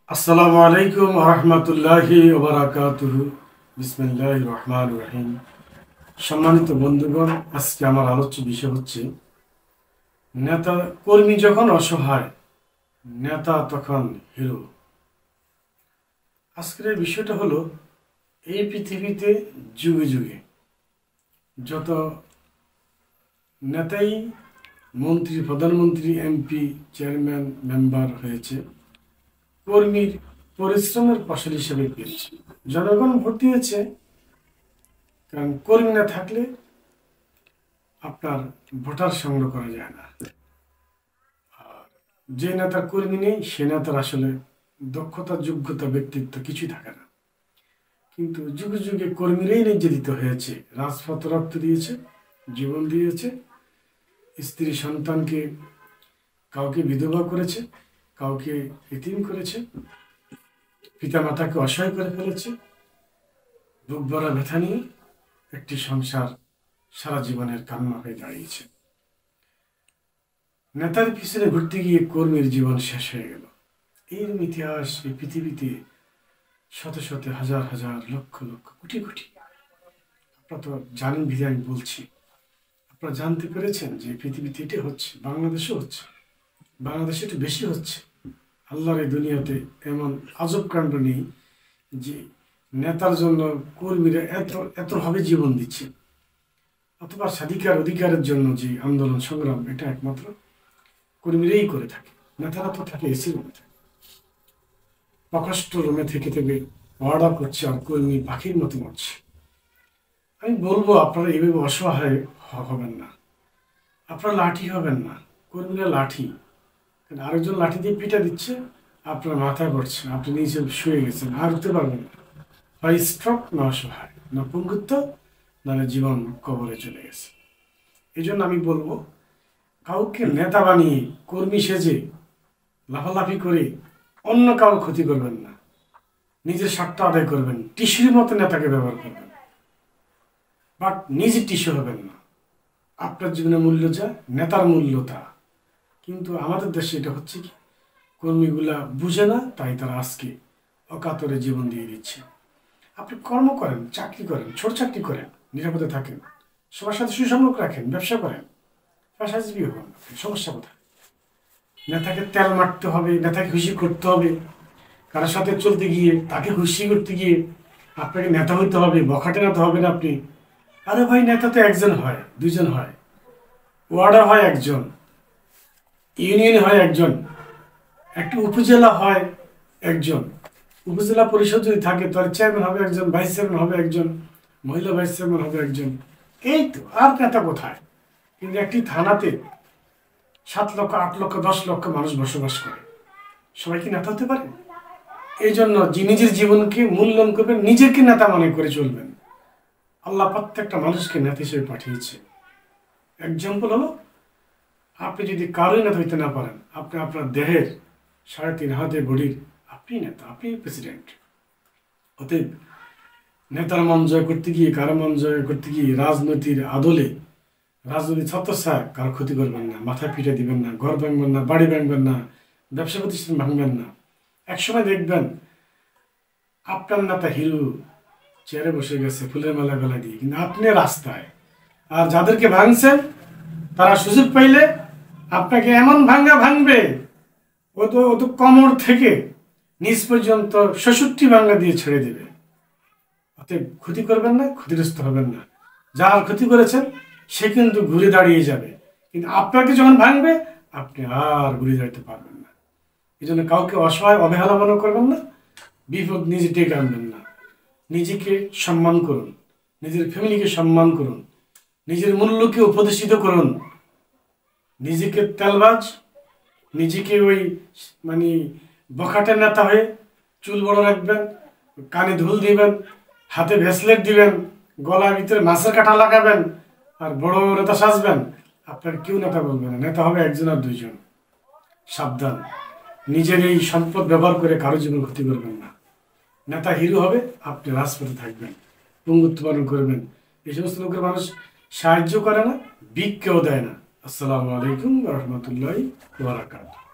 আসসালামু আলাইকুম রহমতুল্লাহি ওবারাকাতুহু। বিসমিল্লাহির রহমানির রহিম। সম্মানিত বন্ধুগণ, আজকে আমার আলোচ্য বিষয় হচ্ছে নেতা কর্মী যখন অসহায়, নেতা তখন হিরো। আজকের এই বিষয়টা হলো, এই পৃথিবীতে যুগে যুগে যত নেতাই মন্ত্রী, প্রধানমন্ত্রী, এমপি, চেয়ারম্যান, মেম্বার হয়েছে, কর্মীর পরিশ্রমের ফসল হিসেবে পেয়েছে। জনগণ ভোট দিয়েছে, কারণ কর্মী না থাকলে আপনার ভোটার সংগ্রহ করা যায় না। আর যে নেতার কর্মী নেই, সে নেতার আসলে দক্ষতা, যোগ্যতা, ব্যক্তিত্ব কিছুই থাকে না। কিন্তু যুগে যুগে কর্মীরাই নির্যাতিত হয়েছে, রাজপথ রক্ত দিয়েছে, জীবন দিয়েছে, স্ত্রী সন্তানকে কাউকে বিধবা করেছে, কাউকে এতিম করেছে, পিতামাতাকে অসহায় করে ফেলেছে। বুক ভরা ব্যথা নিয়ে একটি সংসার সারা জীবনের কান্না হয়ে দাঁড়িয়েছে। নেতার পিছনে ঘুরতে গিয়ে কর্মীর জীবন শেষ হয়ে গেল। এরকম ইতিহাস এই পৃথিবীতে শত শত, হাজার হাজার, লক্ষ লক্ষ, কোটি কোটি। আপনারা তো জানেন বিধে আমি বলছি। আপনারা জানতে পেরেছেন যে পৃথিবীতে এটা হচ্ছে, বাংলাদেশও হচ্ছে, বাংলাদেশে একটু বেশি হচ্ছে। আল্লাহর এই দুনিয়াতে এমন আজব কাণ্ড নেই যে নেতার জন্য কর্মীরা এতভাবে জীবন দিচ্ছে, অথবা স্বাধিকার অধিকারের জন্য যে আন্দোলন সংগ্রাম, এটা একমাত্র কর্মীরাই করে থাকে। নেতারা তো থাকে এসি রুমে, থাকে প্রকোষ্ঠ রুমে থেকে থেকে অর্ডার করছে, আর কর্মী পাখির মতো মরছে। আমি বলবো, আপনারা এইভাবে অসহায় হবেন না, আপনারা লাঠি হবেন না। কর্মীরা লাঠি, আরেকজন লাঠি দিয়ে পিটা দিচ্ছে, আপনার মাথায় পড়ছে, আপনি নিচে শুয়ে গেছেন, আর উঠতে পারবেন না। হয় স্ট্রোক, না অসহায়, না পঙ্গুত্ব, না জীবন কবরে চলে গেছে। এই জন্য আমি বলবো, কাউকে নেতা বানিয়ে কর্মী সেজে লাফালাফি করে অন্য কারো ক্ষতি করবেন না, নিজের স্বার্থ আদায় করবেন, টিস্যুর মতো নেতাকে ব্যবহার করবেন, বাট নিজে টিস্যু হবেন না। আপনার জীবনের মূল্য যা, নেতার মূল্য তা। কিন্তু আমাদের দেশে এটা হচ্ছে কি, কর্মীগুলা বুঝে না, তাই তারা আজকে অকাতরে জীবন দিয়ে দিচ্ছে। আপনি কর্ম করেন, চাকরি করেন, ছোট চাকরি করেন, নিরাপদে থাকেন, সবার সাথে সুসম্পর্ক রাখেন, ব্যবসা করেন, পেশাজীবী হন, সমস্যা কোথায়? নেতাকে তেল মারতে হবে, নেতাকে খুশি করতে হবে, কারোর সাথে চলতে গিয়ে, তাকে খুশি করতে গিয়ে আপনাকে নেতা হইতে হবে, বখাটে নেতা হবেন আপনি। আরে ভাই, নেতা তো একজন হয়, দুজন হয়, ওয়ার্ডার হয় একজন, ইউনিয়ন হয় একজন, একটা উপজেলা হয় একজন, উপজেলা পরিষদ যদি থাকে তার চেয়ারম্যান হবে একজন, ভাইস চেয়ারম্যান হবে একজন, মহিলা ভাইস চেয়ারম্যান হবে একজন। এই তো, আর নেতা কোথায়? কিন্তু একটি থানাতে 7 লক্ষ, 8 লক্ষ, 10 লক্ষ মানুষ বসবাস করে, সবাই কি নেতা হতে পারে? এই জন্য নিজের জীবনকে মূল্যায়ন করবেন, নিজেকে নেতা মনে করে চলবেন। আল্লাহ প্রত্যেকটা মানুষকে নেতা হিসেবে পাঠিয়েছে। এক্সাম্পল হলো, আপনি যদি কারোই নেতা হইতে না পারেন, আপনি আপনার দেহের 3.5 হাতের বডির আপনি নেতা, আপনি প্রেসিডেন্ট। অতএব নেতার মন জয় করতে গিয়ে, কারো মন জয় করতে গিয়ে, রাজনীতির আদলে, রাজনৈতিক ছত্রছায়া কারো ক্ষতি করবেন না, মাথায় পিঠে দিবেন না, ঘর ভাঙবেন না, বাড়ি ভাঙবেন না, ব্যবসা প্রতিষ্ঠান ভাঙবেন না। একসময় দেখবেন আপনার নেতা হিরো চেয়ারে বসে গেছে ফুলের মালা গলা দিয়ে, কিন্তু আপনি রাস্তায়। আর যাদেরকে ভাঙছেন, তারা সুযোগ পাইলে আপনাকে এমন ভাঙবে, ও তো কোমর থেকে নিচ পর্যন্ত 66 ভাঙা দিয়ে ছেড়ে দেবে। অতএব ক্ষতি করবেন না, ক্ষতিগ্রস্ত হবেন না। যার ক্ষতি করেছেন সে কিন্তু ঘুরে দাঁড়িয়ে যাবে, কিন্তু আপনাকে যখন ভাঙবে, আপনি আর ঘুরে দাঁড়াতে পারবেন না। এই জন্য কাউকে অসহায়, অবহেলা মনে করবেন না, বিপদ নিজে ডেকে আনবেন না। নিজেকে সম্মান করুন, নিজের ফ্যামিলিকে সম্মান করুন, নিজের মূল্যকে উপদেশিত করুন। নিজেকে তেলবাজ, নিজেকে ওই বখাটের নেতা হয়ে চুল বড় রাখবেন, কানে ধুল দিবেন, হাতে ভেসলেট দিবেন, গলার ভিতরে মাছের কাঁটা লাগাবেন, আর বড় নেতা সাজবেন, আপনার কেউ নেতা বলবে না। নেতা হবে একজন আর দুইজন। সাবধান, নিজের এই সম্পদ ব্যবহার করে কারো জীবন ক্ষতি করবেন না। নেতা হিরো হবে, আপনি রাজপথে থাকবেন, পঙ্গুত্ব পালন করবেন। এই সমস্ত লোকের মানুষ সাহায্য করে না, ভিক্ষেও দেয় না। আসসালামু আলাইকুম রহমতুল্লাহি ওয়া বারাকাতুহু।